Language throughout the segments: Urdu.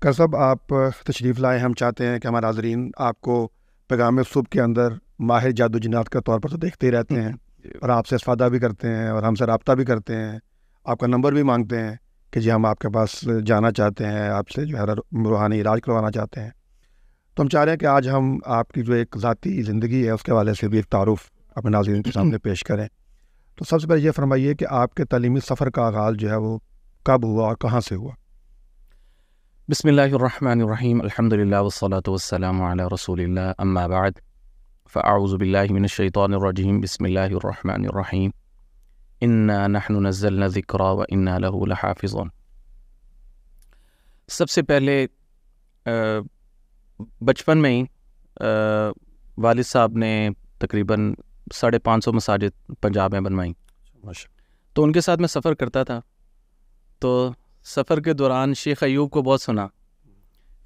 کر صاحب آپ تشریف لائے. ہم چاہتے ہیں کہ ہمارے ناظرین آپ کو پیغام صبح کے اندر ماہر جادو جنات کے طور پر تو دیکھتے ہی رہتے ہیں اور آپ سے استفادہ بھی کرتے ہیں اور ہم سے رابطہ بھی کرتے ہیں. آپ کا نمبر بھی مانگتے ہیں کہ جی ہم آپ کے پاس جانا چاہتے ہیں, آپ سے جو ہے روحانی علاج کروانا چاہتے ہیں. تو ہم چاہ رہے ہیں کہ آج ہم آپ کی جو ایک ذاتی زندگی ہے اس کے حوالے سے بھی ایک تعارف اپنے ناظرین کے سامنے پیش کریں. تو سب سے پہلے یہ فرمائیے کہ آپ کے تعلیمی سفر کا آغاز جو ہے وہ کب ہوا اور کہاں سے ہوا؟ بسم اللہ الرحمن الرحیم. الحمد للہ والصلاة والسلام علی رسول اللہ. اما بعد فاعوذ باللہ من الشیطان الرجیم. بسم اللہ الرحمن الرحیم. انا نحن نزلنا الذکر وانا له لحافظون. سب سے پہلے بچپن میں ہی والد صاحب نے تقریباً 550 مساجد پنجاب میں بنوائیں. تو ان کے ساتھ میں سفر کرتا تھا. تو سفر کے دوران شیخ ایوب کو بہت سنا,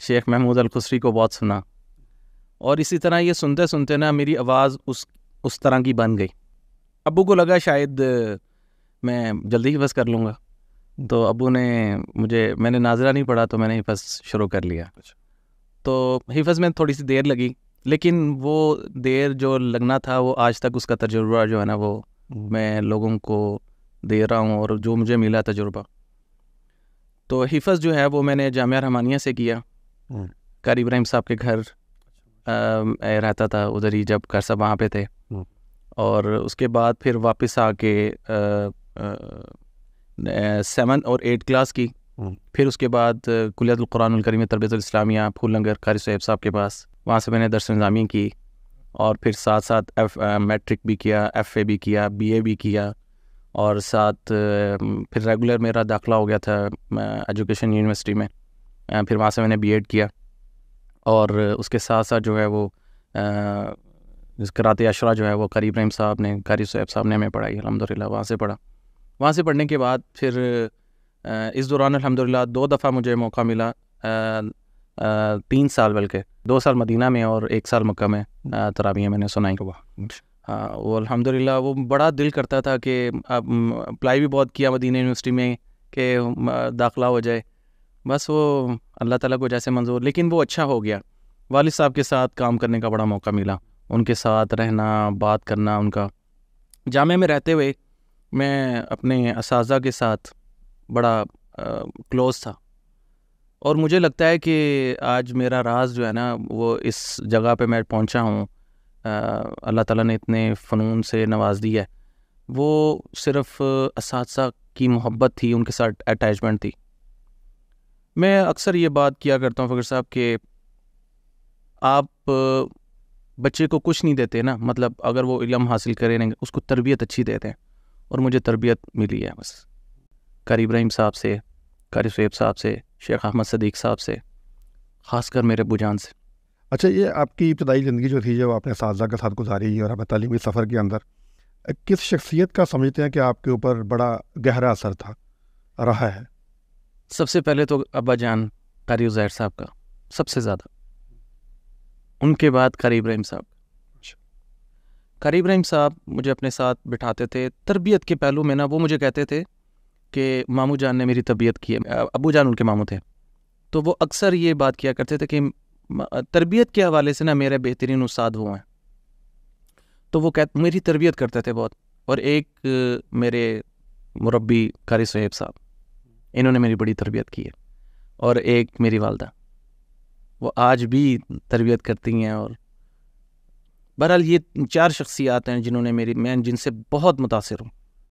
شیخ محمود الخسری کو بہت سنا, اور اسی طرح یہ سنتے سنتے نا میری آواز اس طرح کی بن گئی. ابو کو لگا شاید میں جلدی حفظ کر لوں گا, تو ابو نے میں نے ناظرہ نہیں پڑھا تو میں نے حفظ شروع کر لیا. تو حفظ میں تھوڑی سی دیر لگی, لیکن وہ دیر جو لگنا تھا وہ آج تک اس کا تجربہ جو ہے نا وہ میں لوگوں کو دے رہا ہوں, اور جو مجھے ملا تجربہ. تو حفظ جو ہے وہ میں نے جامعہ رحمانیہ سے کیا. قاری ابراہیم صاحب کے گھر رہتا تھا ادھر ہی جب کر صاحب وہاں پہ تھے, اور اس کے بعد پھر واپس آ کے 7 اور 8 کلاس کی. پھر اس کے بعد کلیت القرآن الکریم تربیت الاسلامیہ پھول لنگر قاری صہیب صاحب کے پاس, وہاں سے میں نے درس نظامی کی, اور پھر ساتھ ساتھ میٹرک بھی کیا, ایف اے بھی کیا, بی اے بھی کیا, اور ساتھ پھر ریگولر میرا داخلہ ہو گیا تھا ایجوکیشن یونیورسٹی میں. پھر وہاں سے میں نے بی ایڈ کیا, اور اس کے ساتھ ساتھ جو ہے وہ قرأت عشرہ جو ہے وہ قاری ابراہیم صاحب نے قاری صہیب صاحب نے ہمیں پڑھائی الحمدللہ. وہاں سے پڑھا. وہاں سے پڑھنے کے بعد پھر اس دوران الحمدللہ 2 دفعہ مجھے موقع ملا, 3 سال بلکہ 2 سال مدینہ میں اور 1 سال مکہ میں تراویح میں نے سنائی. ہاں وہ الحمدللہ وہ بڑا دل کرتا تھا کہ اپلائی بھی بہت کیا مدینہ یونیورسٹی میں کہ داخلہ ہو جائے, بس وہ اللہ تعالیٰ کو جیسے منظور, لیکن وہ اچھا ہو گیا. والد صاحب کے ساتھ کام کرنے کا بڑا موقع ملا, ان کے ساتھ رہنا, بات کرنا. ان کا جامعہ میں رہتے ہوئے میں اپنے اساتذہ کے ساتھ بڑا کلوز تھا, اور مجھے لگتا ہے کہ آج میرا راز جو ہے نا وہ اس جگہ پہ میں پہنچا ہوں, اللہ تعالیٰ نے اتنے فنون سے نواز دیا ہے, وہ صرف اساتذہ کی محبت تھی, ان کے ساتھ اٹیچمنٹ تھی. میں اکثر یہ بات کیا کرتا ہوں فقیر صاحب کہ آپ بچے کو کچھ نہیں دیتے نا, مطلب اگر وہ علم حاصل کریں اس کو تربیت اچھی دیتے ہیں, اور مجھے تربیت ملی ہے بس قاری ابراہیم صاحب سے, قاری صہیب صاحب سے, شیخ احمد صدیق صاحب سے, خاص کر میرے ابو جان سے. اچھا, یہ آپ کی ابتدائی زندگی جو تھی جو آپ نے اساتذہ کے ساتھ گزاری اور اپنے تعلیمی سفر کے اندر, کس شخصیت کا سمجھتے ہیں کہ آپ کے اوپر بڑا گہرا اثر تھا رہا ہے؟ سب سے پہلے تو ابا جان قاری عزیر صاحب کا سب سے زیادہ, ان کے بعد قاری ابراہیم صاحب. قاری ابراہیم صاحب مجھے اپنے ساتھ بٹھاتے تھے. تربیت کے پہلو میں نا وہ مجھے کہتے تھے کہ ماموں جان نے میری تربیت کی ہے, ابو جان ان کے ماموں تھے, تو وہ اکثر یہ بات کیا کرتے تھے کہ تربیت کے حوالے سے نا میرے بہترین استاد وہ ہیں. تو وہ میری تربیت کرتے تھے بہت. اور ایک میرے مربی قاری صہیب صاحب, انہوں نے میری بڑی تربیت کی ہے. اور ایک میری والدہ, وہ آج بھی تربیت کرتی ہیں. اور بہرحال یہ 4 شخصیات ہیں جنہوں نے میں جن سے بہت متاثر ہوں.